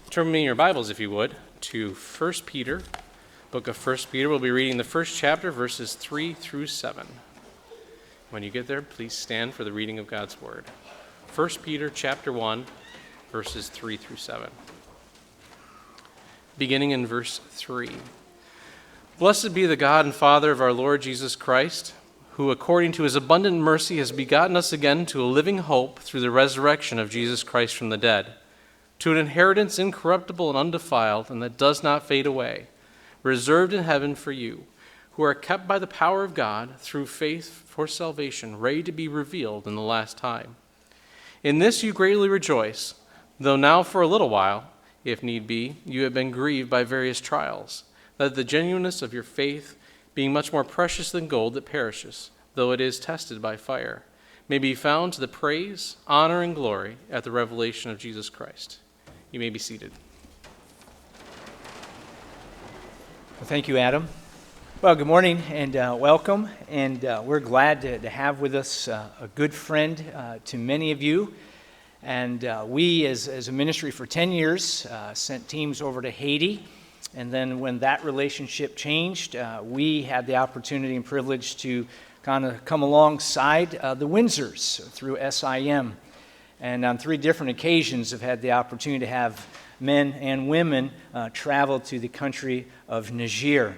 Turn me in your Bibles, if you would, to 1 Peter. Book of 1 Peter. We'll be reading the first chapter, verses 3 through 7. When you get there, please stand for the reading of God's Word. 1 Peter chapter 1, verses 3 through 7. Beginning in verse 3. Blessed be the God and Father of our Lord Jesus Christ, who according to his abundant mercy has begotten us again to a living hope through the resurrection of Jesus Christ from the dead, to an inheritance incorruptible and undefiled, and that does not fade away, reserved in heaven for you, who are kept by the power of God through faith for salvation, ready to be revealed in the last time. In this you greatly rejoice, though now for a little while, if need be, you have been grieved by various trials, that the genuineness of your faith, being much more precious than gold that perishes, though it is tested by fire, may be found to the praise, honor, and glory at the revelation of Jesus Christ. You may be seated. Well, thank you, Adam. Well, good morning and welcome. And we're glad to have with us a good friend to many of you. And we, as a ministry for 10 years, sent teams over to Haiti. And then when that relationship changed, we had the opportunity and privilege to kind of come alongside the Windsors through SIM. And on 3 different occasions have had the opportunity to have men and women travel to the country of Niger.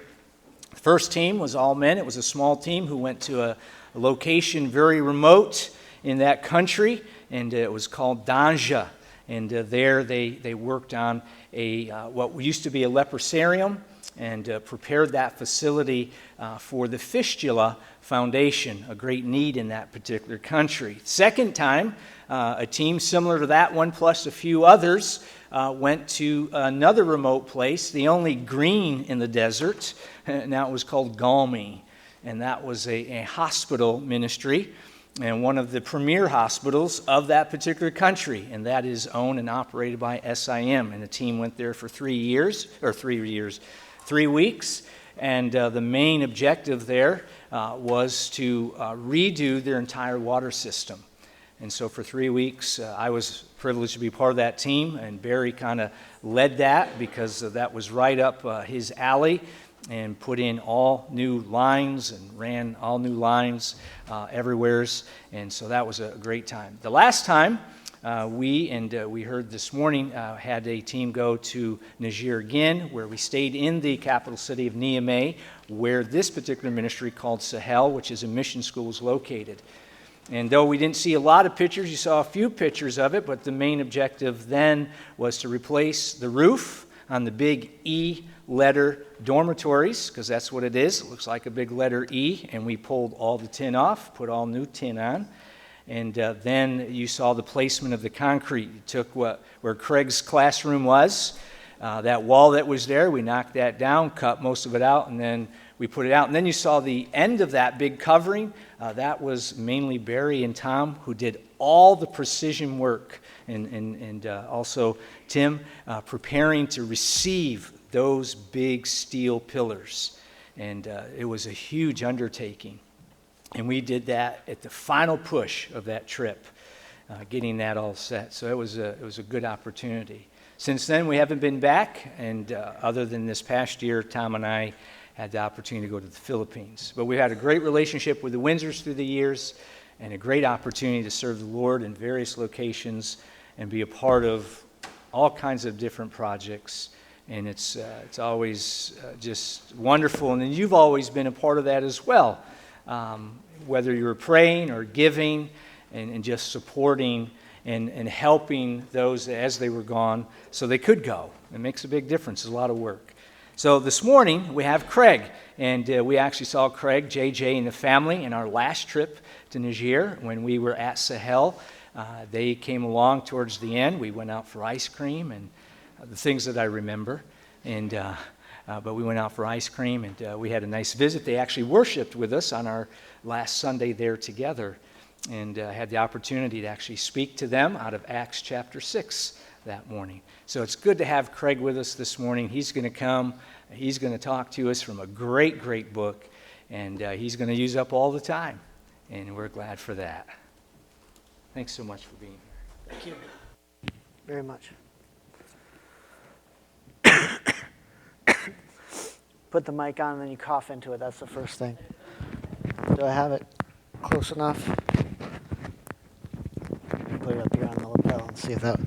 The first team was all men. It was a small team who went to a location very remote in that country, and it was called Danja. And there they worked on what used to be a leprosarium and prepared that facility for the Fistula Foundation, a great need in that particular country. Second time, a team similar to that one plus a few others went to another remote place, the only green in the desert. Now it was called Galmi, and that was a hospital ministry and one of the premier hospitals of that particular country, and that is owned and operated by SIM. And the team went there for 3 weeks, and the main objective there was to redo their entire water system. And so for 3 weeks, I was privileged to be part of that team, and Barry kind of led that because that was right up his alley, and put in all new lines and ran all new lines everywhere. And so that was a great time. The last time we heard this morning, had a team go to Niger again, where we stayed in the capital city of Niamey, where this particular ministry called Sahel, which is a mission school, is located. And though we didn't see a lot of pictures, you saw a few pictures of it, but the main objective then was to replace the roof on the big E letter dormitories, because that's what it is. It looks like a big letter E, and we pulled all the tin off, put all new tin on. And then you saw the placement of the concrete. You took where Craig's classroom was, that wall that was there, we knocked that down, cut most of it out, and then we put it out. And then you saw the end of that big covering. That was mainly Barry and Tom, who did all the precision work, and also Tim, preparing to receive those big steel pillars. And it was a huge undertaking. And we did that at the final push of that trip, getting that all set. So it was a good opportunity. Since then, we haven't been back, and other than this past year, Tom and I had the opportunity to go to the Philippines. But we had a great relationship with the Windsors through the years, and a great opportunity to serve the Lord in various locations and be a part of all kinds of different projects. And it's always just wonderful. And then you've always been a part of that as well, whether you were praying or giving and just supporting and helping those as they were gone so they could go. It makes a big difference. It's a lot of work. So this morning we have Craig, and we actually saw Craig, JJ, and the family in our last trip to Niger when we were at Sahel. They came along towards the end. We went out for ice cream and the things that I remember, and but we went out for ice cream, and we had a nice visit. They actually worshiped with us on our last Sunday there together, and had the opportunity to actually speak to them out of Acts chapter 6 that morning. So it's good to have Craig with us this morning. He's going to come. He's going to talk to us from a great, great book, and he's going to use up all the time, and we're glad for that. Thanks so much for being here. Thank you very much. put the mic on and then you cough into it. That's the first thing. Do I have it close enough? Put it up here on the lapel and see if that...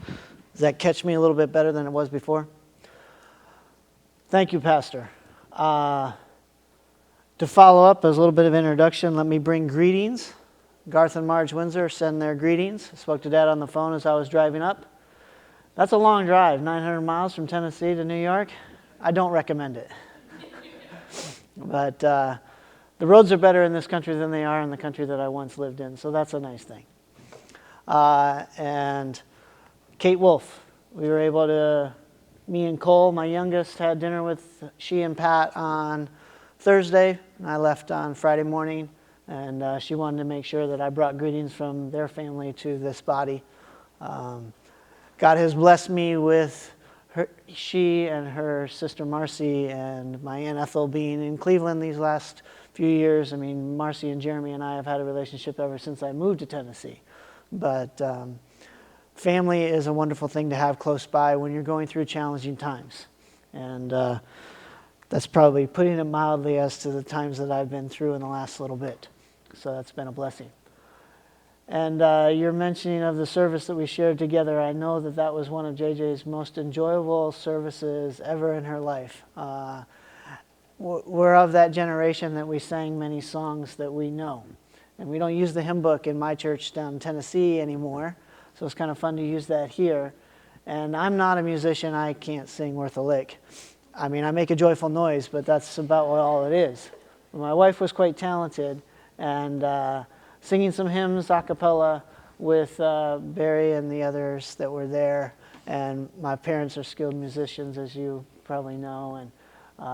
Does that catch me a little bit better than it was before? Thank you, Pastor. To follow up, as a little bit of introduction, let me bring greetings. Garth and Marge Windsor send their greetings. I spoke to Dad on the phone as I was driving up. That's a long drive, 900 miles from Tennessee to New York. I don't recommend it. But the roads are better in this country than they are in the country that I once lived in, so that's a nice thing. And Kate Wolf, we were able to, me and Cole, my youngest, had dinner with she and Pat on Thursday, and I left on Friday morning, and she wanted to make sure that I brought greetings from their family to this body. God has blessed me with she and her sister Marcy and my Aunt Ethel being in Cleveland these last few years. I mean, Marcy and Jeremy and I have had a relationship ever since I moved to Tennessee. But family is a wonderful thing to have close by when you're going through challenging times. And that's probably putting it mildly as to the times that I've been through in the last little bit. So that's been a blessing. And your mentioning of the service that we shared together, I know that that was one of JJ's most enjoyable services ever in her life. We're of that generation that we sang many songs that we know. And we don't use the hymn book in my church down in Tennessee anymore, so it's kind of fun to use that here. And I'm not a musician. I can't sing worth a lick. I mean, I make a joyful noise, but that's about all it is. My wife was quite talented, and singing some hymns a cappella with Barry and the others that were there. And my parents are skilled musicians, as you probably know, and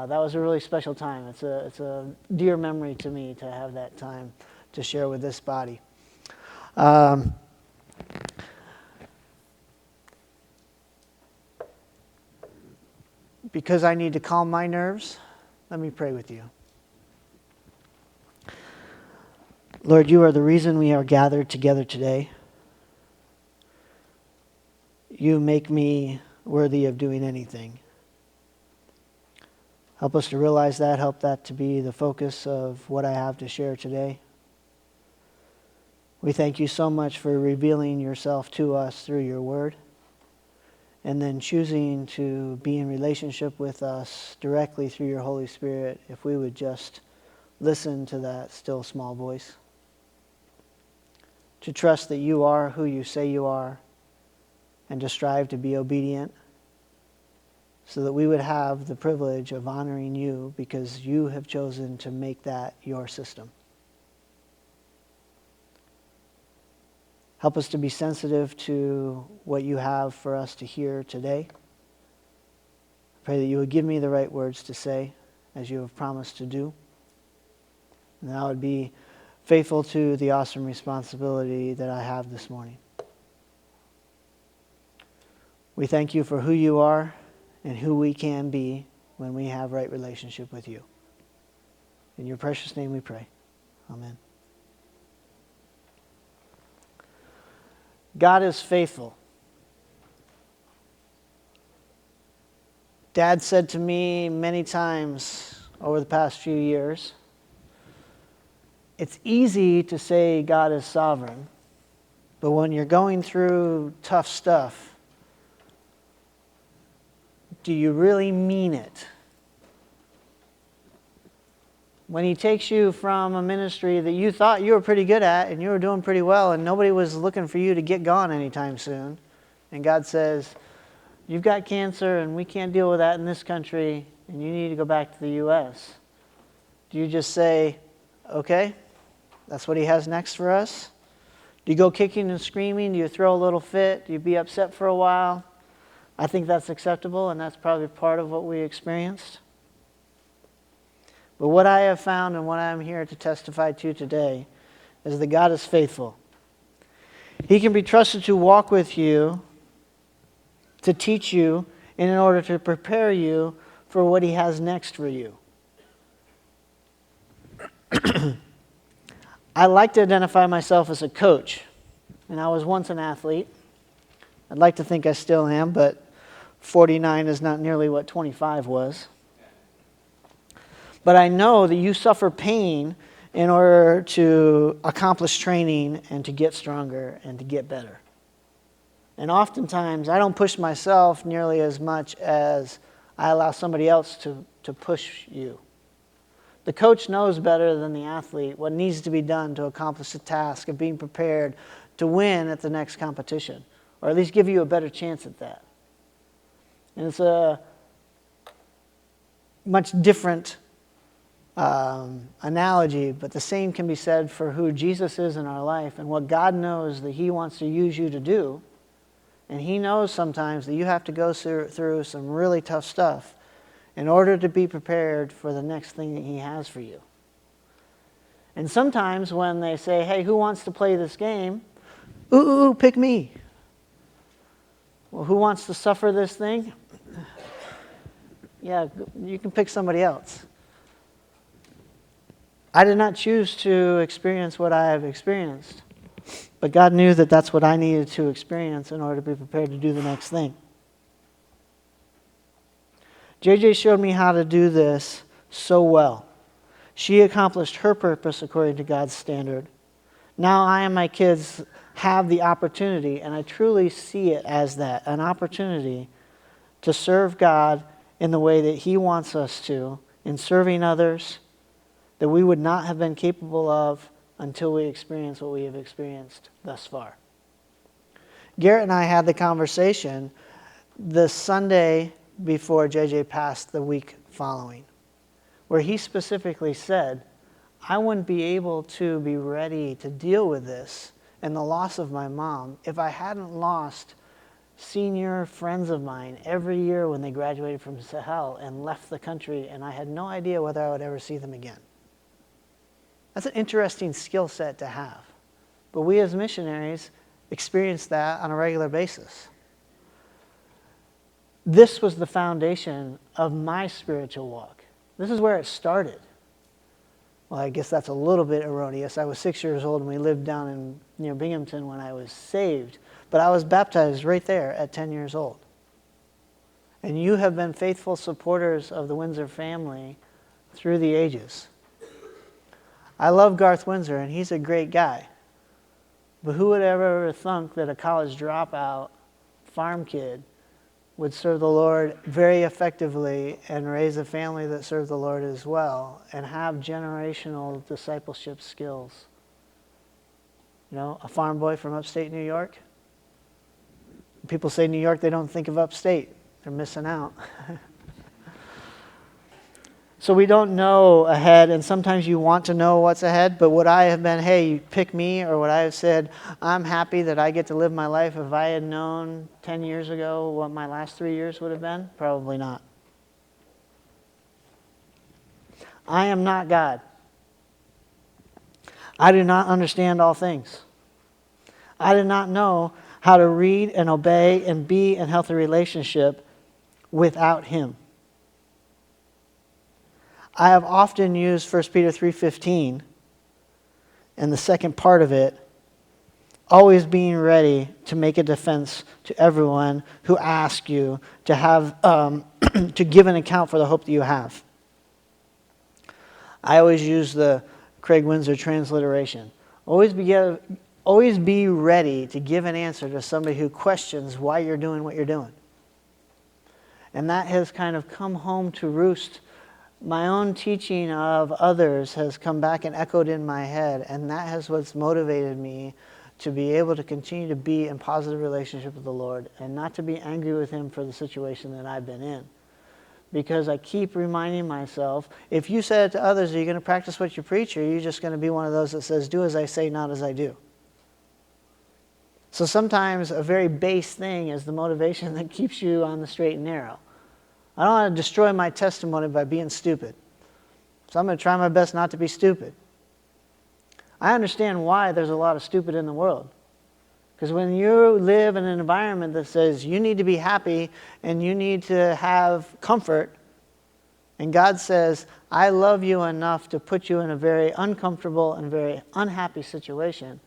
that was a really special time. It's a dear memory to me to have that time to share with this body. Because I need to calm my nerves, let me pray with you. Lord, you are the reason we are gathered together today. You make me worthy of doing anything. Help us to realize that. Help that to be the focus of what I have to share today. We thank you so much for revealing yourself to us through your word, and then choosing to be in relationship with us directly through your Holy Spirit if we would just listen to that still small voice. To trust that you are who you say you are, and to strive to be obedient, so that we would have the privilege of honoring you because you have chosen to make that your system. Help us to be sensitive to what you have for us to hear today. I pray that you would give me the right words to say, as you have promised to do, and that I would be faithful to the awesome responsibility that I have this morning. We thank you for who you are and who we can be when we have right relationship with you. In your precious name we pray. Amen. God is faithful. Dad said to me many times over the past few years, it's easy to say God is sovereign, but when you're going through tough stuff, do you really mean it? When he takes you from a ministry that you thought you were pretty good at and you were doing pretty well and nobody was looking for you to get gone anytime soon, and God says, you've got cancer and we can't deal with that in this country and you need to go back to the U.S. Do you just say, okay, that's what he has next for us? Do you go kicking and screaming? Do you throw a little fit? Do you be upset for a while? I think that's acceptable, and that's probably part of what we experienced. But what I have found and what I'm here to testify to today is that God is faithful. He can be trusted to walk with you, to teach you, and in order to prepare you for what he has next for you. I like to identify myself as a coach, and I was once an athlete. I'd like to think I still am, but 49 is not nearly what 25 was. But I know that you suffer pain in order to accomplish training and to get stronger and to get better. And oftentimes, I don't push myself nearly as much as I allow somebody else to push you. The coach knows better than the athlete what needs to be done to accomplish the task of being prepared to win at the next competition, or at least give you a better chance at that. And it's a much different analogy, but the same can be said for who Jesus is in our life and what God knows that He wants to use you to do. And He knows sometimes that you have to go through some really tough stuff in order to be prepared for the next thing that He has for you. And sometimes when they say, hey, who wants to play this game? Ooh, pick me. Well, who wants to suffer this thing? Yeah, you can pick somebody else. I did not choose to experience what I have experienced, but God knew that that's what I needed to experience in order to be prepared to do the next thing. JJ showed me how to do this so well. She accomplished her purpose according to God's standard. Now I and my kids have the opportunity, and I truly see it as that, an opportunity to serve God in the way that He wants us to, in serving others that we would not have been capable of until we experience what we have experienced thus far. Garrett and I had the conversation the Sunday before JJ passed the week following, where he specifically said, I wouldn't be able to be ready to deal with this and the loss of my mom if I hadn't lost senior friends of mine every year when they graduated from Sahel and left the country, and I had no idea whether I would ever see them again. That's an interesting skill set to have. But we as missionaries experience that on a regular basis. This was the foundation of my spiritual walk. This is where it started. Well, I guess that's a little bit erroneous. I was 6 years old and we lived down in near Binghamton when I was saved. But I was baptized right there at 10 years old. And you have been faithful supporters of the Windsor family through the ages. I love Garth Windsor, and he's a great guy. But who would ever thunk that a college dropout farm kid would serve the Lord very effectively and raise a family that served the Lord as well and have generational discipleship skills? You know, a farm boy from upstate New York. People say New York, they don't think of upstate. They're missing out. So we don't know ahead, and sometimes you want to know what's ahead, but would I have been, hey, you pick me, or would I have said, I'm happy that I get to live my life if I had known 10 years ago what my last 3 years would have been? Probably not. I am not God. I do not understand all things. I did not know how to read and obey and be in healthy relationship without Him. I have often used 1 Peter 3:15 and the second part of it, always being ready to make a defense to everyone who asks you to have to give an account for the hope that you have. I always use the Craig Windsor transliteration. Always be ready to give an answer to somebody who questions why you're doing what you're doing. And that has kind of come home to roost. My own teaching of others has come back and echoed in my head, and that has what's motivated me to be able to continue to be in positive relationship with the Lord and not to be angry with Him for the situation that I've been in. Because I keep reminding myself, if you said it to others, are you going to practice what you preach, or are you just going to be one of those that says, do as I say, not as I do? So sometimes a very base thing is the motivation that keeps you on the straight and narrow. I don't want to destroy my testimony by being stupid. So I'm going to try my best not to be stupid. I understand why there's a lot of stupid in the world. Because when you live in an environment that says you need to be happy and you need to have comfort, and God says, I love you enough to put you in a very uncomfortable and very unhappy situation,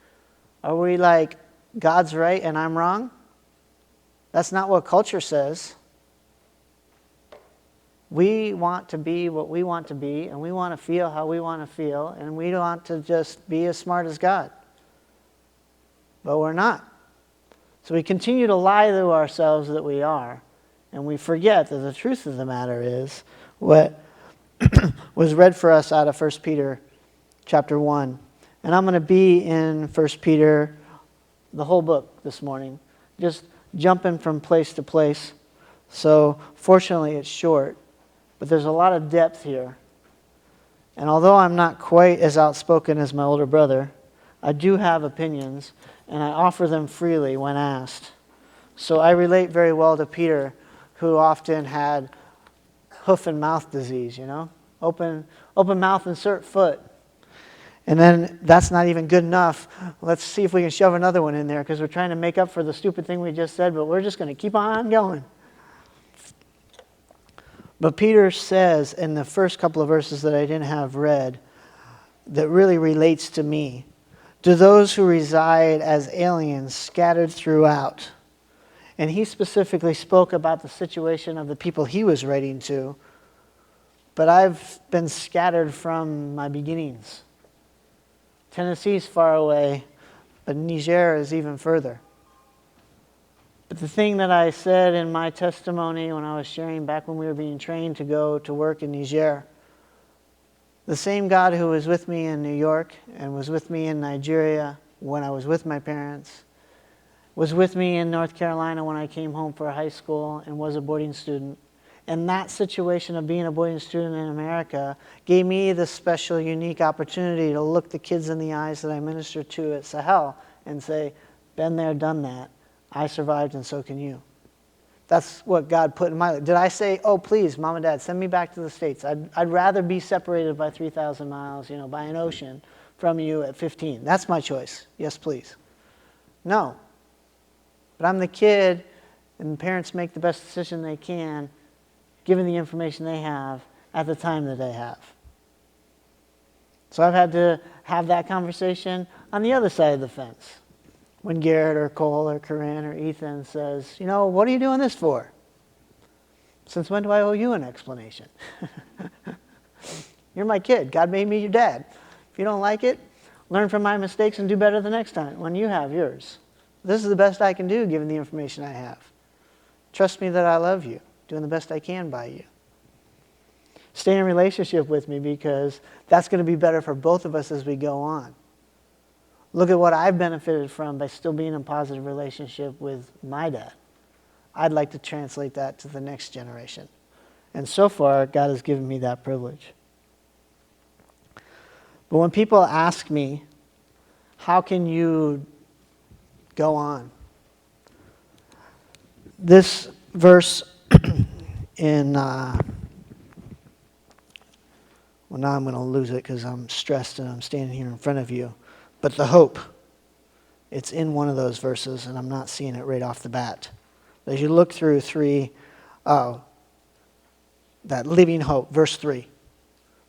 are we like, God's right and I'm wrong? That's not what culture says. We want to be what we want to be, and we want to feel how we want to feel, and we want to just be as smart as God. But we're not. So we continue to lie to ourselves that we are, and we forget that the truth of the matter is what was read for us out of 1 Peter chapter 1. And I'm going to be in 1 Peter, the whole book this morning, just jumping from place to place. So fortunately it's short, but there's a lot of depth here. And although I'm not quite as outspoken as my older brother, I do have opinions, and I offer them freely when asked. So I relate very well to Peter, who often had hoof and mouth disease, open mouth, insert foot. And then that's not even good enough. Let's see if we can shove another one in there, because we're trying to make up for the stupid thing we just said, but we're just going to keep on going. But Peter says in the first couple of verses that I didn't have read, that really relates to me. To those who reside as aliens scattered throughout. And he specifically spoke about the situation of the people he was writing to. But I've been scattered from my beginnings. Tennessee's far away, but Niger is even further. But the thing that I said in my testimony when I was sharing back when we were being trained to go to work in Niger, the same God who was with me in New York and was with me in Nigeria when I was with my parents, was with me in North Carolina when I came home for high school and was a boarding student. And that situation of being a boarding student in America gave me the special, unique opportunity to look the kids in the eyes that I minister to at Sahel and say, been there, done that. I survived and so can you. That's what God put in my life. Did I say, oh, please, Mom and Dad, send me back to the States. I'd rather be separated by 3,000 miles, by an ocean from you at 15. That's my choice. Yes, please. No. But I'm the kid, and parents make the best decision they can, given the information they have at the time that they have. So I've had to have that conversation on the other side of the fence. When Garrett or Cole or Corinne or Ethan says, what are you doing this for? Since when do I owe you an explanation? You're my kid. God made me your dad. If you don't like it, learn from my mistakes and do better the next time when you have yours. This is the best I can do given the information I have. Trust me that I love you, doing the best I can by you. Stay in relationship with me, because that's going to be better for both of us as we go on. Look at what I've benefited from by still being in a positive relationship with my dad. I'd like to translate that to the next generation. And so far, God has given me that privilege. But when people ask me, how can you go on? This verse in, well, now I'm going to lose it because I'm stressed and I'm standing here in front of you. But the hope, it's in one of those verses, and I'm not seeing it right off the bat. As you look through that living hope, verse 3,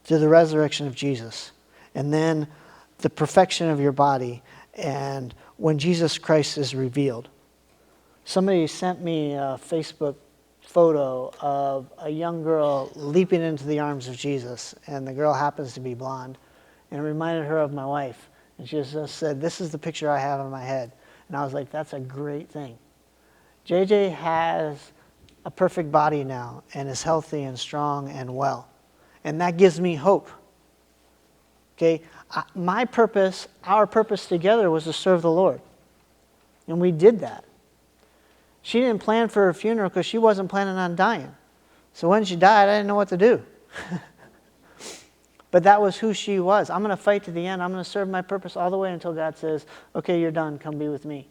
through the resurrection of Jesus, and then the perfection of your body, and when Jesus Christ is revealed. Somebody sent me a Facebook photo of a young girl leaping into the arms of Jesus, and the girl happens to be blonde, and it reminded her of my wife. And she just said, this is the picture I have in my head. And I was like, that's a great thing. JJ has a perfect body now and is healthy and strong and well. And that gives me hope. Okay? My purpose, our purpose together was to serve the Lord. And we did that. She didn't plan for her funeral because she wasn't planning on dying. So when she died, I didn't know what to do. But that was who she was. I'm going to fight to the end. I'm going to serve my purpose all the way until God says, okay, you're done. Come be with me.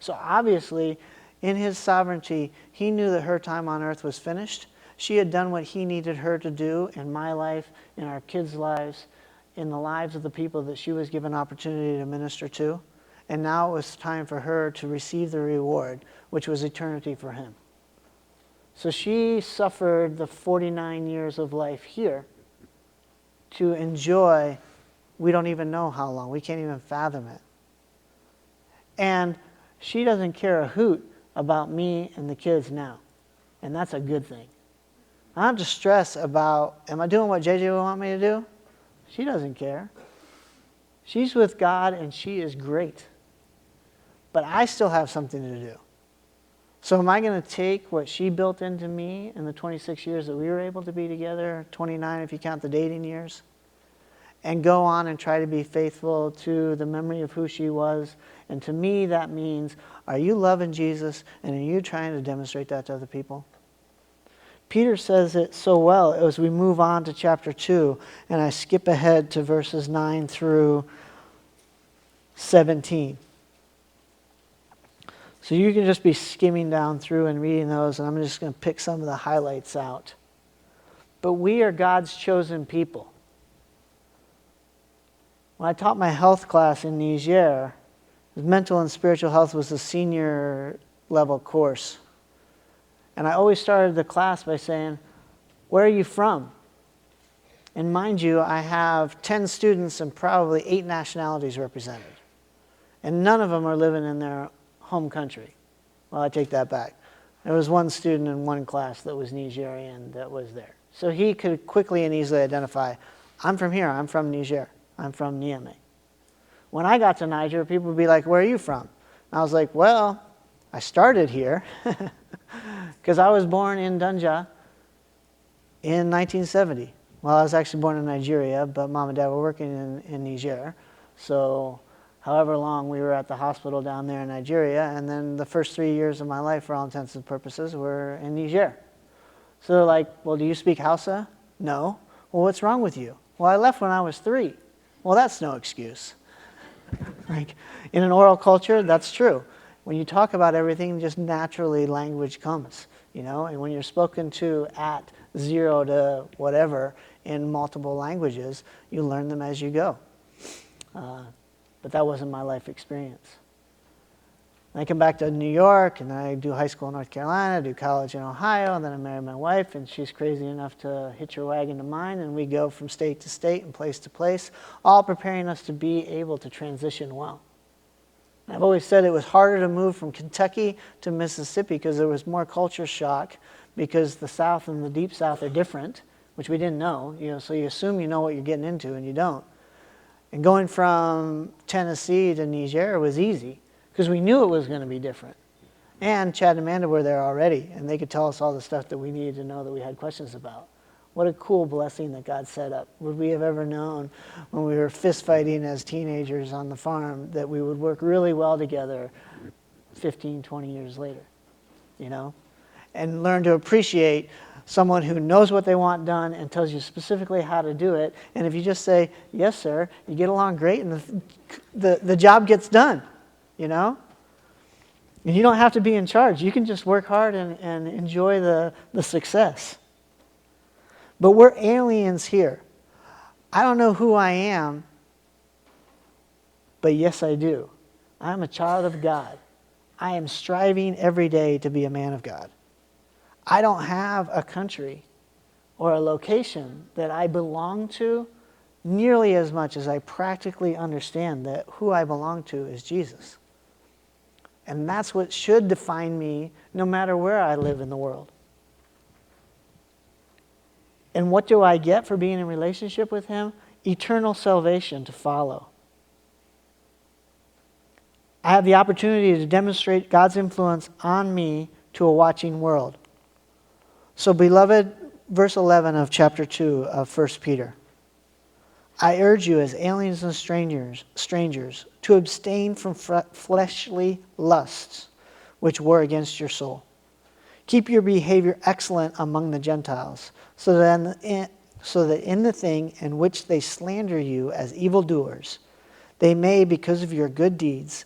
So obviously, in his sovereignty, he knew that her time on earth was finished. She had done what he needed her to do in my life, in our kids' lives, in the lives of the people that she was given opportunity to minister to. And now it was time for her to receive the reward, which was eternity for him. So she suffered the 49 years of life here to enjoy, we don't even know how long. We can't even fathom it. And she doesn't care a hoot about me and the kids now. And that's a good thing. I don't have to stress about, am I doing what JJ would want me to do? She doesn't care. She's with God and she is great. But I still have something to do. So am I going to take what she built into me in the 26 years that we were able to be together, 29 if you count the dating years, and go on and try to be faithful to the memory of who she was? And to me that means, are you loving Jesus and are you trying to demonstrate that to other people? Peter says it so well as we move on to chapter 2, and I skip ahead to verses 9 through 17. So you can just be skimming down through and reading those, and I'm just going to pick some of the highlights out. But we are God's chosen people. When I taught my health class in Niger, mental and spiritual health was a senior level course. And I always started the class by saying, where are you from? And mind you, I have 10 students and probably 8 nationalities represented. And none of them are living in their home country. Well, I take that back. There was one student in one class that was Nigerian that was there. So he could quickly and easily identify, I'm from here, I'm from Niger, I'm from Niamey. When I got to Niger, people would be like, where are you from? And I was like, well, I started here because I was born in Dunja in 1970. Well, I was actually born in Nigeria, but mom and dad were working in Niger. So however long we were at the hospital down there in Nigeria, and then the first 3 years of my life, for all intents and purposes, were in Niger. So they're like, well, do you speak Hausa? No. Well, what's wrong with you? Well, I left when I was 3. Well, that's no excuse. Like, in an oral culture, that's true. When you talk about everything, just naturally language comes, and when you're spoken to at 0 to whatever in multiple languages, you learn them as you go. But that wasn't my life experience. I come back to New York, and I do high school in North Carolina, do college in Ohio, and then I marry my wife, and she's crazy enough to hitch her wagon to mine, and we go from state to state and place to place, all preparing us to be able to transition well. I've always said it was harder to move from Kentucky to Mississippi because there was more culture shock, because the South and the Deep South are different, which we didn't know. So you assume you know what you're getting into, and you don't. And going from Tennessee to Niger was easy because we knew it was going to be different. And Chad and Amanda were there already, and they could tell us all the stuff that we needed to know that we had questions about. What a cool blessing that God set up. Would we have ever known when we were fist fighting as teenagers on the farm that we would work really well together 15, 20 years later, And learn to appreciate someone who knows what they want done and tells you specifically how to do it. And if you just say, yes, sir, you get along great and the job gets done, And you don't have to be in charge. You can just work hard and enjoy the success. But we're aliens here. I don't know who I am, but yes, I do. I'm a child of God. I am striving every day to be a man of God. I don't have a country or a location that I belong to nearly as much as I practically understand that who I belong to is Jesus. And that's what should define me no matter where I live in the world. And what do I get for being in relationship with Him? Eternal salvation to follow. I have the opportunity to demonstrate God's influence on me to a watching world. So, beloved, verse 11 of chapter 2 of 1 Peter. I urge you as aliens and strangers to abstain from fleshly lusts which war against your soul. Keep your behavior excellent among the Gentiles, so that in the thing in which they slander you as evildoers, they may, because of your good deeds,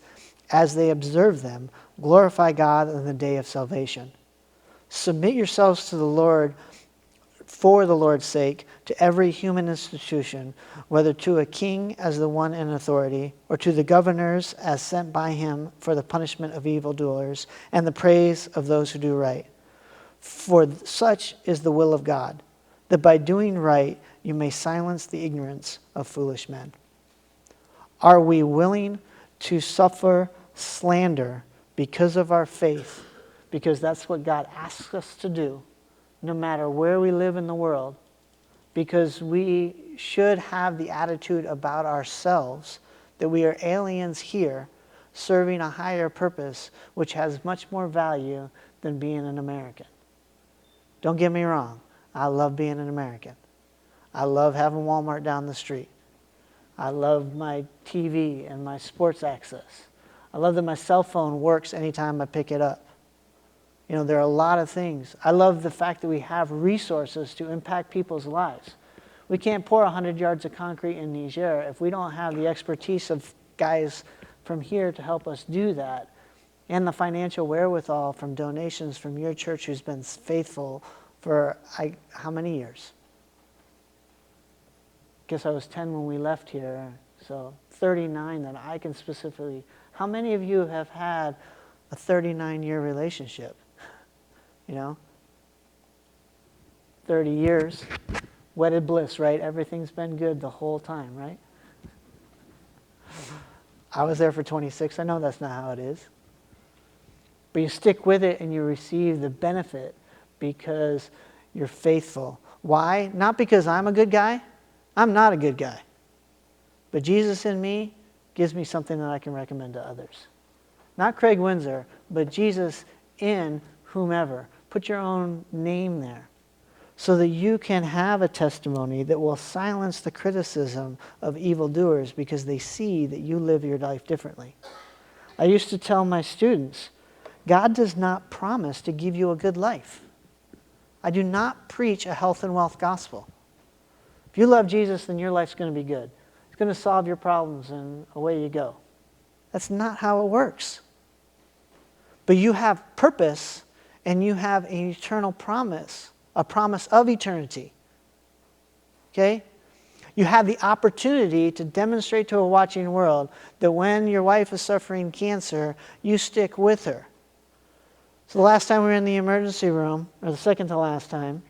as they observe them, glorify God in the day of salvation. Submit yourselves to the Lord for the Lord's sake to every human institution, whether to a king as the one in authority, or to the governors as sent by him for the punishment of evildoers and the praise of those who do right. For such is the will of God, that by doing right you may silence the ignorance of foolish men. Are we willing to suffer slander because of our faith? Because that's what God asks us to do. no matter where we live in the world, because we should have the attitude about ourselves that we are aliens here serving a higher purpose, which has much more value than being an American. Don't get me wrong. I love being an American. I love having Walmart down the street. I love my TV and my sports access. I love that my cell phone works anytime I pick it up. You know, there are a lot of things. I love the fact that we have resources to impact people's lives. We can't pour 100 yards of concrete in Niger if we don't have the expertise of guys from here to help us do that, and the financial wherewithal from donations from your church who's been faithful for how many years? Guess I was 10 when we left here, so 39 that I can specifically. How many of you have had a 39-year relationship? You know? 30 years. Wedded bliss, right? Everything's been good the whole time, right? I was there for 26. I know that's not how it is. But you stick with it and you receive the benefit because you're faithful. Why? Not because I'm a good guy. I'm not a good guy. But Jesus in me gives me something that I can recommend to others. Not Craig Windsor, but Jesus in whomever. Put your own name there so that you can have a testimony that will silence the criticism of evildoers because they see that you live your life differently. I used to tell my students, God does not promise to give you a good life. I do not preach a health and wealth gospel. If you love Jesus, then your life's going to be good. It's going to solve your problems and away you go. That's not how it works. But you have purpose and you have an eternal promise, a promise of eternity. Okay? You have the opportunity to demonstrate to a watching world that when your wife is suffering cancer, you stick with her. So the last time we were in the emergency room, or the second to last time,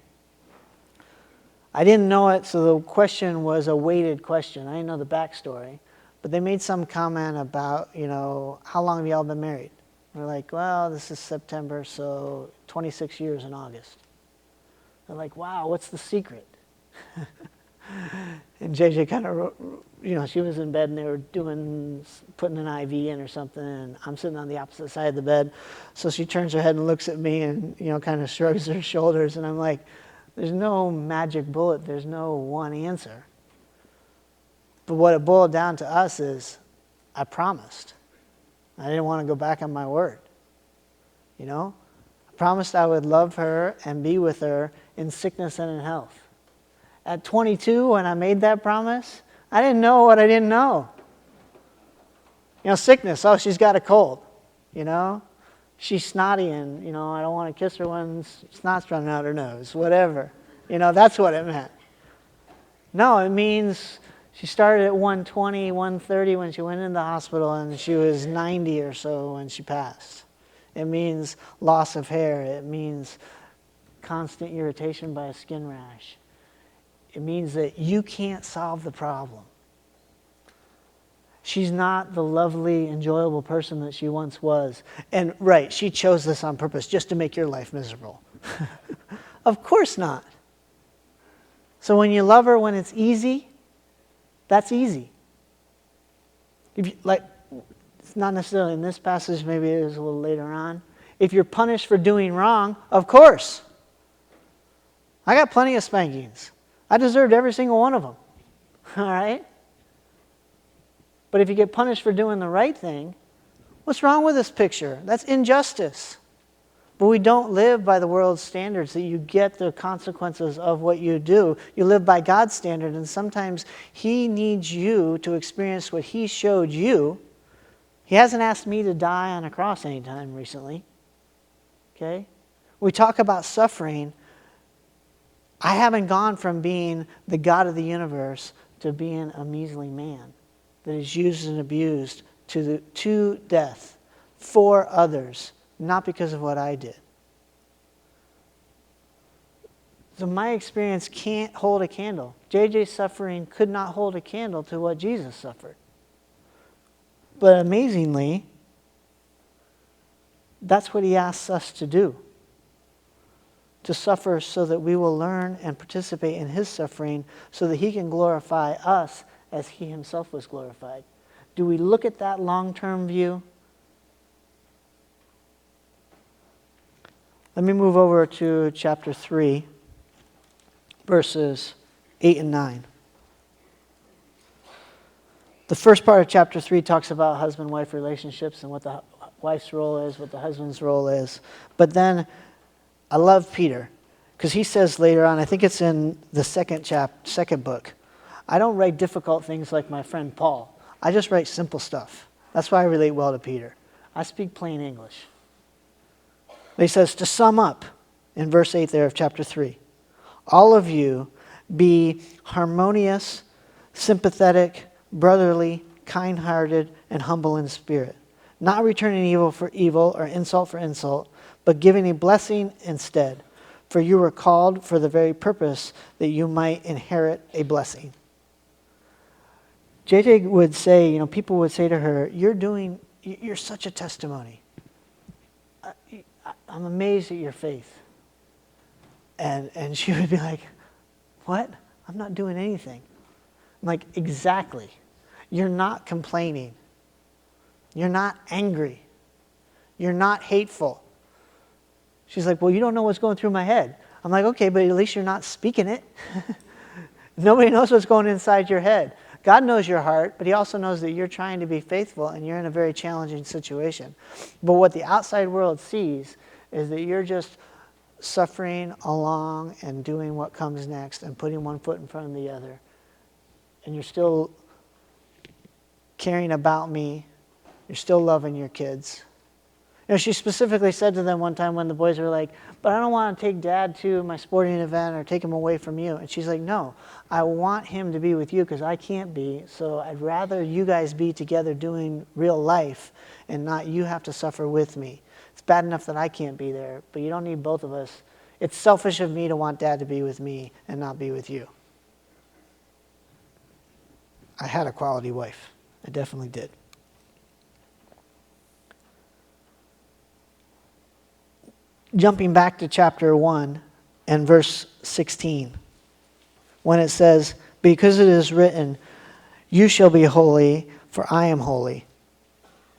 I didn't know it, so the question was a weighted question. I didn't know the backstory. But they made some comment about, how long have y'all been married? We're like, well, this is September, so 26 years in August. They're like, wow, what's the secret? And JJ kind of, she was in bed and they were putting an IV in or something, and I'm sitting on the opposite side of the bed. So she turns her head and looks at me and, kind of shrugs her shoulders, and I'm like, there's no magic bullet. There's no one answer. But what it boiled down to us is, I promised. I didn't want to go back on my word. I promised I would love her and be with her in sickness and in health. At 22, when I made that promise, I didn't know what I didn't know. Sickness, oh, she's got a cold. She's snotty and, I don't want to kiss her when snot's running out her nose, whatever. That's what it meant. No, it means she started at 120, 130 when she went into the hospital, and she was 90 or so when she passed. It means loss of hair. It means constant irritation by a skin rash. It means that you can't solve the problem. She's not the lovely, enjoyable person that she once was. And right, she chose this on purpose just to make your life miserable. Of course not. So when you love her when it's easy, that's easy. It's not necessarily in this passage, maybe it is a little later on. If you're punished for doing wrong, of course. I got plenty of spankings. I deserved every single one of them. All right? But if you get punished for doing the right thing, what's wrong with this picture? That's injustice. But we don't live by the world's standards that you get the consequences of what you do. You live by God's standard, and sometimes He needs you to experience what He showed you. He hasn't asked me to die on a cross anytime recently. Okay? We talk about suffering. I haven't gone from being the God of the universe to being a measly man that is used and abused to death for others, not because of what I did. So my experience can't hold a candle. JJ's suffering could not hold a candle to what Jesus suffered. But amazingly, that's what He asks us to do. to suffer so that we will learn and participate in his suffering so that he can glorify us as he himself was glorified. Do we look at that long-term view? Let me move over to chapter 3, verses 8 and 9. The first part of chapter 3 talks about husband-wife relationships and what the wife's role is, what the husband's role is. But then I love Peter, because he says later on, I think it's in the second book, I don't write difficult things like my friend Paul. I just write simple stuff. That's why I relate well to Peter. I speak plain English. He says, to sum up, in verse 8 there of chapter 3, all of you be harmonious, sympathetic, brotherly, kind-hearted, and humble in spirit, not returning evil for evil or insult for insult, but giving a blessing instead. For you were called for the very purpose that you might inherit a blessing. JJ would say, people would say to her, you're such a testimony. I'm amazed at your faith. And she would be like, what? I'm not doing anything. I'm like, exactly. You're not complaining. You're not angry. You're not hateful. She's like, well, you don't know what's going through my head. I'm like, okay, but at least you're not speaking it. Nobody knows what's going inside your head. God knows your heart, but he also knows that you're trying to be faithful and you're in a very challenging situation. But what the outside world sees is that you're just suffering along and doing what comes next and putting one foot in front of the other. And you're still caring about me. You're still loving your kids. She specifically said to them one time when the boys were like, but I don't want to take Dad to my sporting event or take him away from you. And she's like, no, I want him to be with you because I can't be. So I'd rather you guys be together doing real life and not you have to suffer with me. It's bad enough that I can't be there, but you don't need both of us. It's selfish of me to want Dad to be with me and not be with you. I had a quality wife. I definitely did. Jumping back to chapter 1 and verse 16, when it says, because it is written, you shall be holy, for I am holy.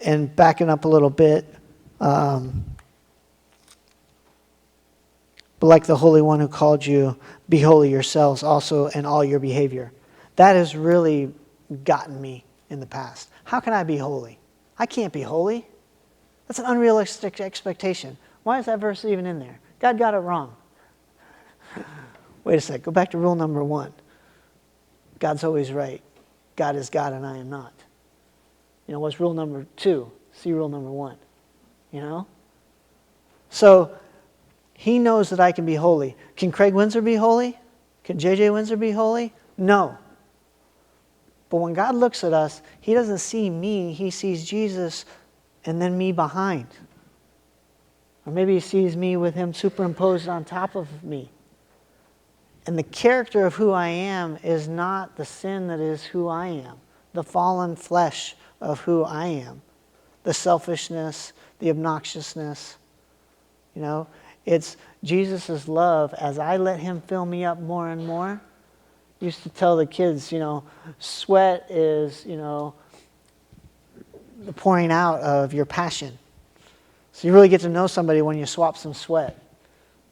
And backing up a little bit, but like the Holy One who called you, be holy yourselves also in all your behavior. That has really gotten me in the past. How can I be holy? I can't be holy. That's an unrealistic expectation. Why is that verse even in there? God got it wrong. Wait a sec. Go back to rule number 1. God's always right. God is God and I am not. What's rule number 2? See rule number 1. So he knows that I can be holy. Can Craig Windsor be holy? Can JJ Windsor be holy? No. But when God looks at us, he doesn't see me. He sees Jesus and then me behind. Or maybe he sees me with him superimposed on top of me. And the character of who I am is not the sin that is who I am. The fallen flesh of who I am. The selfishness, the obnoxiousness. It's Jesus' love as I let him fill me up more and more. I used to tell the kids, sweat is, the pouring out of your passion. So you really get to know somebody when you swap some sweat,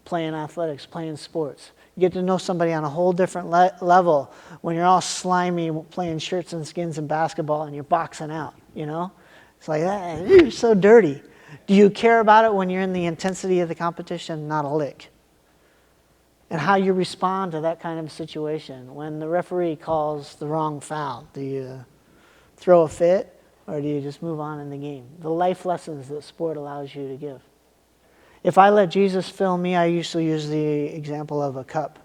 playing athletics, playing sports. You get to know somebody on a whole different level when you're all slimy, playing shirts and skins and basketball and you're boxing out, It's like, you're so dirty. Do you care about it when you're in the intensity of the competition? Not a lick. And how you respond to that kind of situation. When the referee calls the wrong foul, do you throw a fit? Or do you just move on in the game? The life lessons that sport allows you to give. If I let Jesus fill me, I usually use the example of a cup.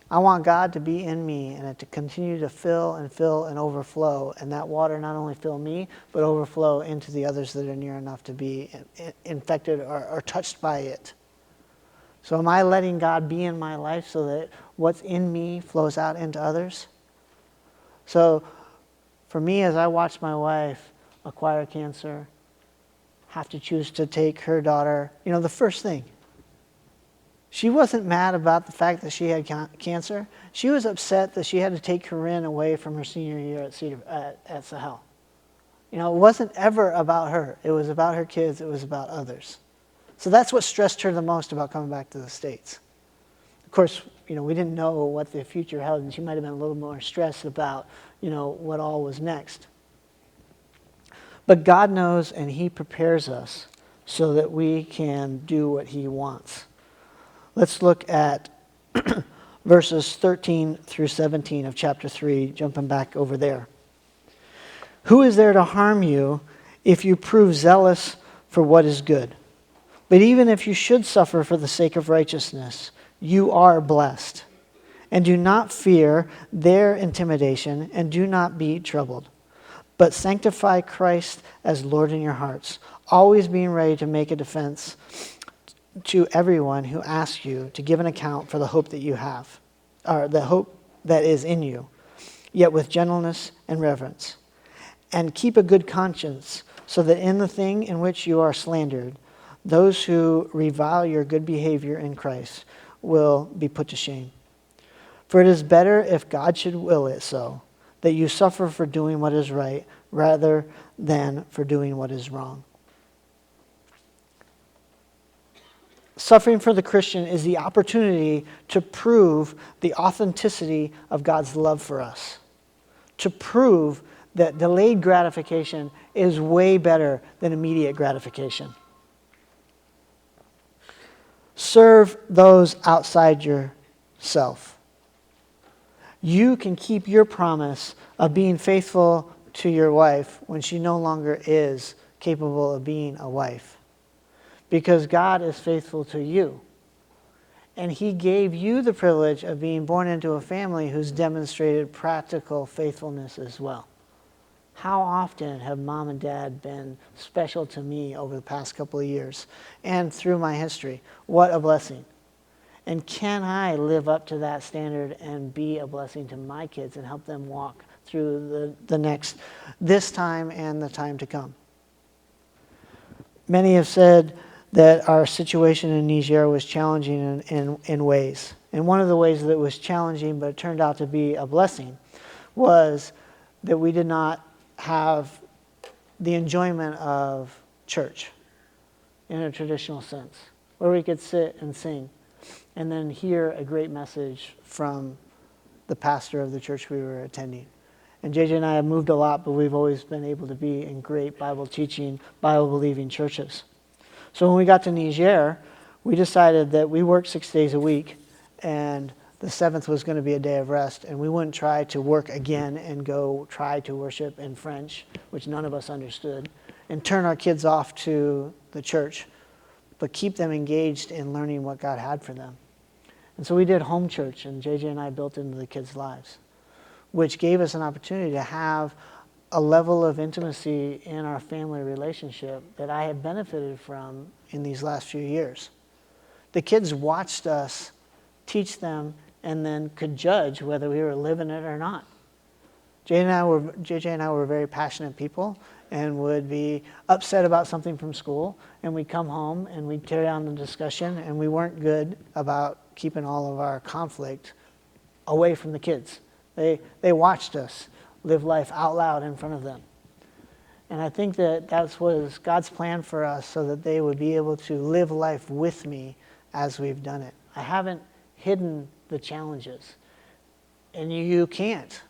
I want God to be in me and it to continue to fill and overflow. And that water not only fill me, but overflow into the others that are near enough to be infected or touched by it. So am I letting God be in my life so that what's in me flows out into others? So for me, as I watch my wife acquire cancer, have to choose to take her daughter, the first thing, She wasn't mad about the fact that she had cancer. She was upset that she had to take Corinne away from her senior year at Sahel. You know, it wasn't ever about her. It was about her kids. It was about others. So that's what stressed her the most about coming back to the States. Of course, you know, we didn't know what the future held, and she might have been a little more stressed about, you know, what all was next. But God knows, and He prepares us so that we can do what He wants. Let's look at verses 13 through 17 of chapter 3, jumping back over there. Who is there to harm you if you prove zealous for what is good? But even if you should suffer for the sake of righteousness, you are blessed. And do not fear their intimidation, and do not be troubled. But sanctify Christ as Lord in your hearts, always being ready to make a defense to everyone who asks you to give an account for the hope that you have, or the hope that is in you, yet with gentleness and reverence. And keep a good conscience, so that in the thing in which you are slandered, those who revile your good behavior in Christ will be put to shame. For it is better, if God should will it so, that you suffer for doing what is right, rather than for doing what is wrong. Suffering for the Christian is the opportunity to prove the authenticity of God's love for us. To prove that delayed gratification is way better than immediate gratification. Serve those outside yourself. You can keep your promise of being faithful to your wife when she no longer is capable of being a wife. Because God is faithful to you. And He gave you the privilege of being born into a family who's demonstrated practical faithfulness as well. How often have mom and dad been special to me over the past couple of years and through my history? What a blessing. And can I live up to that standard and be a blessing to my kids and help them walk through this time and the time to come? Many have said that our situation in Niger was challenging in ways. And one of the ways that it was challenging, but it turned out to be a blessing, was that we did not have the enjoyment of church in a traditional sense, where we could sit and sing and then hear a great message from the pastor of the church we were attending. And JJ and I have moved a lot, but we've always been able to be in great Bible teaching, Bible believing churches. So when we got to Niger, we decided that we worked 6 days a week, and the seventh was going to be a day of rest, and we wouldn't try to work again and go try to worship in French, which none of us understood, and turn our kids off to the church, but keep them engaged in learning what God had for them. And so we did home church, and JJ and I built into the kids' lives, which gave us an opportunity to have a level of intimacy in our family relationship that I have benefited from in these last few years. The kids watched us teach them and then could judge whether we were living it or not. JJ and I were very passionate people and would be upset about something from school, and we'd come home and we'd carry on the discussion, and we weren't good about keeping all of our conflict away from the kids. They watched us live life out loud in front of them. And I think that was God's plan for us, so that they would be able to live life with me as we've done it. I haven't hidden the challenges. And you can't.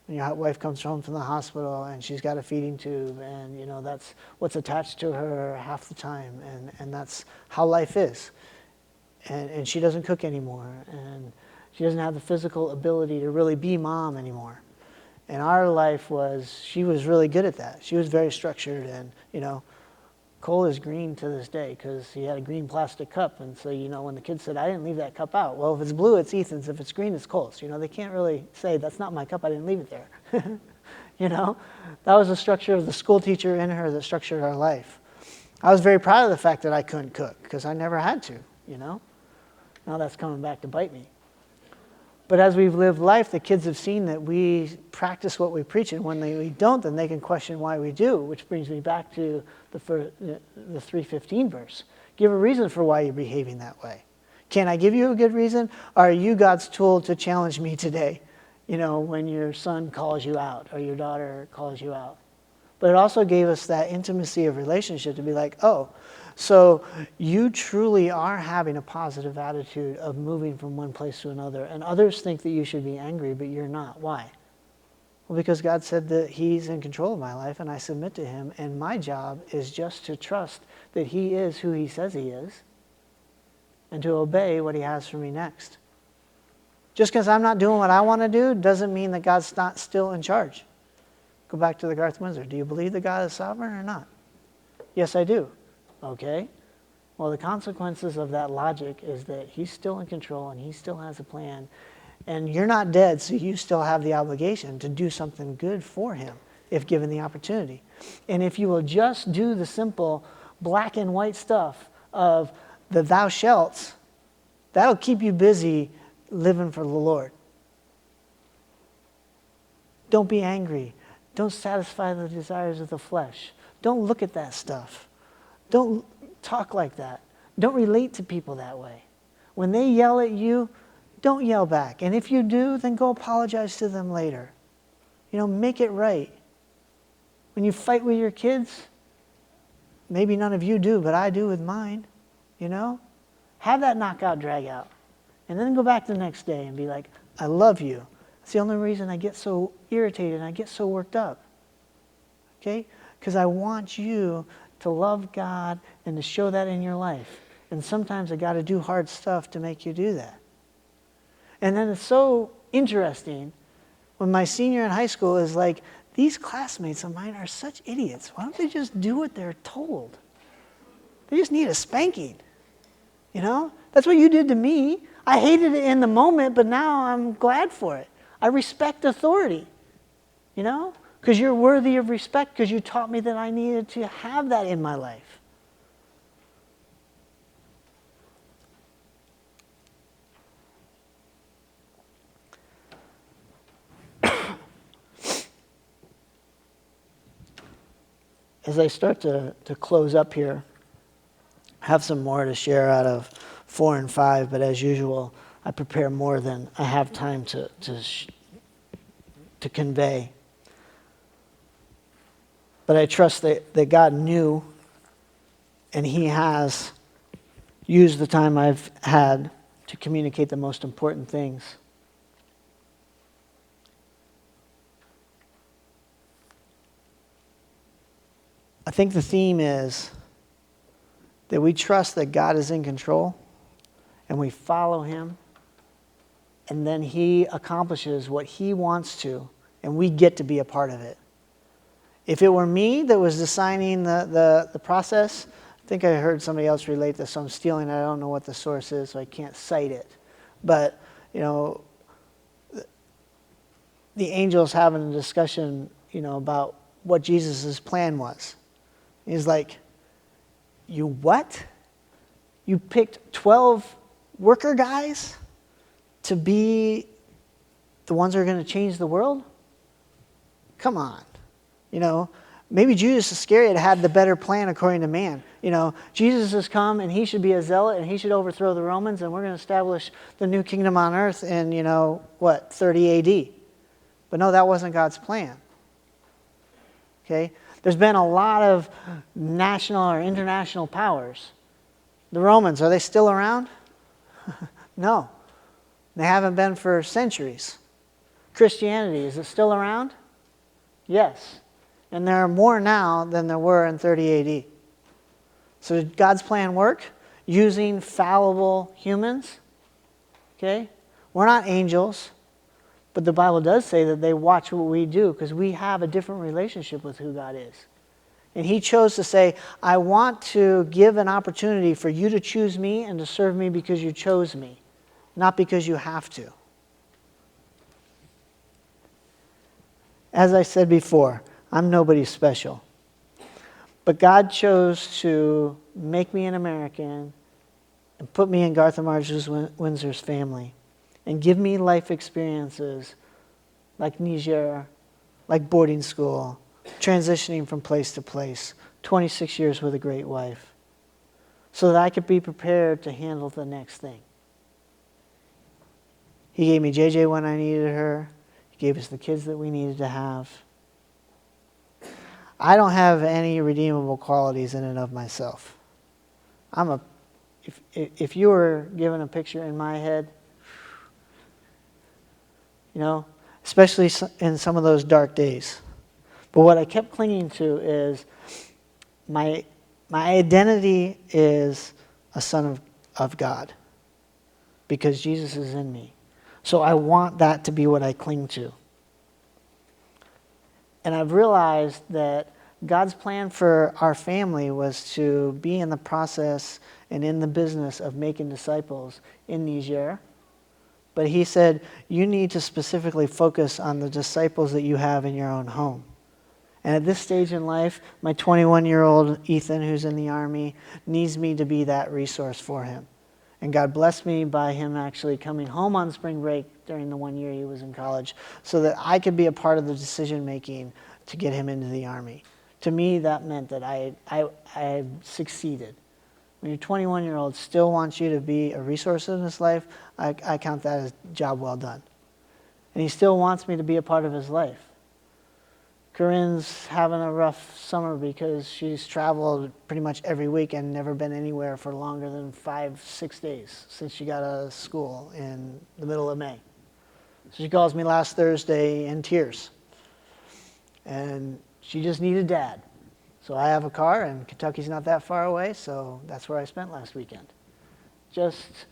When your wife comes home from the hospital and she's got a feeding tube, and you know that's what's attached to her half the time, and that's how life is. And she doesn't cook anymore, and she doesn't have the physical ability to really be mom anymore. And our life she was really good at that. She was very structured, and, you know, Cole is green to this day because he had a green plastic cup. And so, you know, when the kids said, I didn't leave that cup out. Well, if it's blue, it's Ethan's. If it's green, it's Cole's. You know, they can't really say, that's not my cup, I didn't leave it there. You know, that was the structure of the school teacher in her that structured our life. I was very proud of the fact that I couldn't cook because I never had to, you know. Now that's coming back to bite me. But as we've lived life, the kids have seen that we practice what we preach, and when we don't, then they can question why we do, which brings me back to the 3:15 verse. Give a reason for why you're behaving that way. Can I give you a good reason? Are you God's tool to challenge me today? You know, when your son calls you out or your daughter calls you out. But it also gave us that intimacy of relationship to be like, oh, so you truly are having a positive attitude of moving from one place to another. And others think that you should be angry, but you're not. Why? Well, because God said that he's in control of my life and I submit to him. And my job is just to trust that he is who he says he is and to obey what he has for me next. Just because I'm not doing what I want to do doesn't mean that God's not still in charge. Go back to the Garth Windsor. Do you believe that God is sovereign or not? Yes, I do. Okay. Well, the consequences of that logic is that he's still in control and he still has a plan. And you're not dead, so you still have the obligation to do something good for him if given the opportunity. And if you will just do the simple black and white stuff of the thou shalts, that'll keep you busy living for the Lord. Don't be angry. Don't satisfy the desires of the flesh. Don't look at that stuff. Don't talk like that. Don't relate to people that way. When they yell at you, don't yell back. And if you do, then go apologize to them later. You know, make it right. When you fight with your kids, maybe none of you do, but I do with mine, you know? Have that knockout, drag out. And then go back the next day and be like, I love you. That's the only reason I get so irritated and I get so worked up. Okay? Because I want you to love God and to show that in your life. And sometimes I got to do hard stuff to make you do that. And then it's so interesting when my senior in high school is like, these classmates of mine are such idiots. Why don't they just do what they're told? They just need a spanking. You know? That's what you did to me. I hated it in the moment, but now I'm glad for it. I respect authority. You know? Because you're worthy of respect because you taught me that I needed to have that in my life. As I start to close up here, I have some more to share out of 4 and 5, but as usual, I prepare more than I have time to convey. But I trust that God knew, and he has used the time I've had to communicate the most important things. I think the theme is that we trust that God is in control and we follow him, and then he accomplishes what he wants to, and we get to be a part of it. If it were me that was designing the process, I think I heard somebody else relate this, so I'm stealing it. I don't know what the source is, so I can't cite it. But, you know, the angels having a discussion, you know, about what Jesus' plan was. He's like, you what? You picked 12 worker guys to be the ones that are going to change the world? Come on. You know, maybe Judas Iscariot had the better plan according to man. You know, Jesus has come and he should be a zealot and he should overthrow the Romans and we're going to establish the new kingdom on earth in, 30 AD. But no, that wasn't God's plan. Okay? There's been a lot of national or international powers. The Romans, are they still around? No. They haven't been for centuries. Christianity, is it still around? Yes. And there are more now than there were in 30 AD. So did God's plan work? Using fallible humans? Okay? We're not angels. But the Bible does say that they watch what we do because we have a different relationship with who God is. And he chose to say, I want to give an opportunity for you to choose me and to serve me because you chose me, not because you have to. As I said before, I'm nobody special. But God chose to make me an American and put me in Garth and Marjorie Windsor's family. And give me life experiences like Niger, like boarding school, transitioning from place to place, 26 years with a great wife, so that I could be prepared to handle the next thing. He gave me JJ when I needed her. He gave us the kids that we needed to have. I don't have any redeemable qualities in and of myself. If you were given a picture in my head, especially in some of those dark days. But what I kept clinging to is my identity is a son of God because Jesus is in me. So I want that to be what I cling to. And I've realized that God's plan for our family was to be in the process and in the business of making disciples in Niger. But he said, you need to specifically focus on the disciples that you have in your own home. And at this stage in life, my 21-year-old Ethan, who's in the Army, needs me to be that resource for him. And God blessed me by him actually coming home on spring break during the 1 year he was in college so that I could be a part of the decision-making to get him into the Army. To me, that meant that I succeeded. When your 21-year-old still wants you to be a resource in his life, I count that as job well done. And he still wants me to be a part of his life. Corinne's having a rough summer because she's traveled pretty much every week and never been anywhere for longer than 5-6 days since she got out of school in the middle of May. So she calls me last Thursday in tears. And she just needed Dad. So I have a car, and Kentucky's not that far away, so that's where I spent last weekend. Just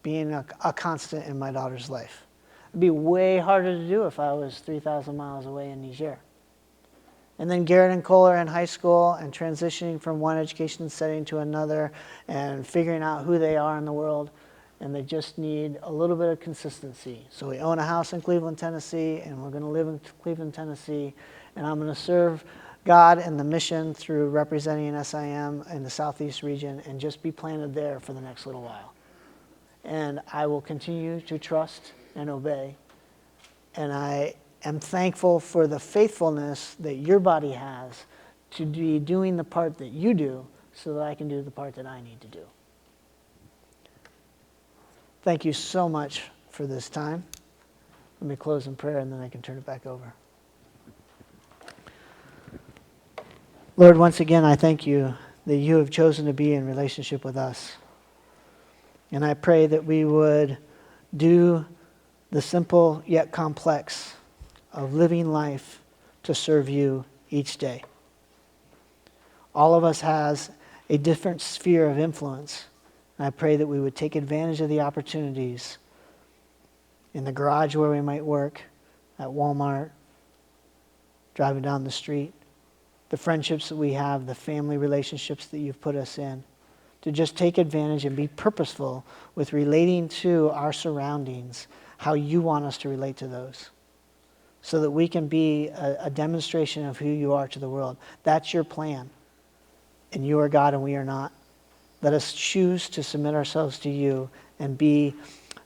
being a constant in my daughter's life. It'd be way harder to do if I was 3,000 miles away in Niger. And then Garrett and Cole are in high school and transitioning from one education setting to another and figuring out who they are in the world, and they just need a little bit of consistency. So we own a house in Cleveland, Tennessee, and we're going to live in Cleveland, Tennessee, and I'm going to serve God and the mission through representing SIM in the Southeast region and just be planted there for the next little while. And I will continue to trust and obey. And I am thankful for the faithfulness that your body has to be doing the part that you do so that I can do the part that I need to do. Thank you so much for this time. Let me close in prayer and then I can turn it back over. Lord, once again, I thank you that you have chosen to be in relationship with us. And I pray that we would do the simple yet complex of living life to serve you each day. All of us has a different sphere of influence. And I pray that we would take advantage of the opportunities in the garage where we might work, at Walmart, driving down the street, the friendships that we have, the family relationships that you've put us in, to just take advantage and be purposeful with relating to our surroundings, how you want us to relate to those, so that we can be a demonstration of who you are to the world. That's your plan. And you are God and we are not. Let us choose to submit ourselves to you and be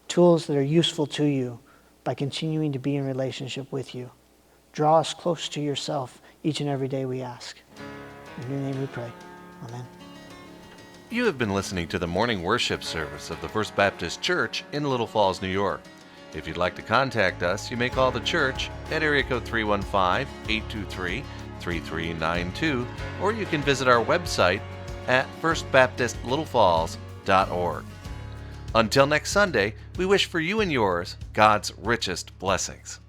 tools that are useful to you by continuing to be in relationship with you. Draw us close to yourself each and every day, we ask. In your name we pray. Amen. You have been listening to the morning worship service of the First Baptist Church in Little Falls, New York. If you'd like to contact us, you may call the church at area code 315-823-3392, or you can visit our website at firstbaptistlittlefalls.org. Until next Sunday, we wish for you and yours God's richest blessings.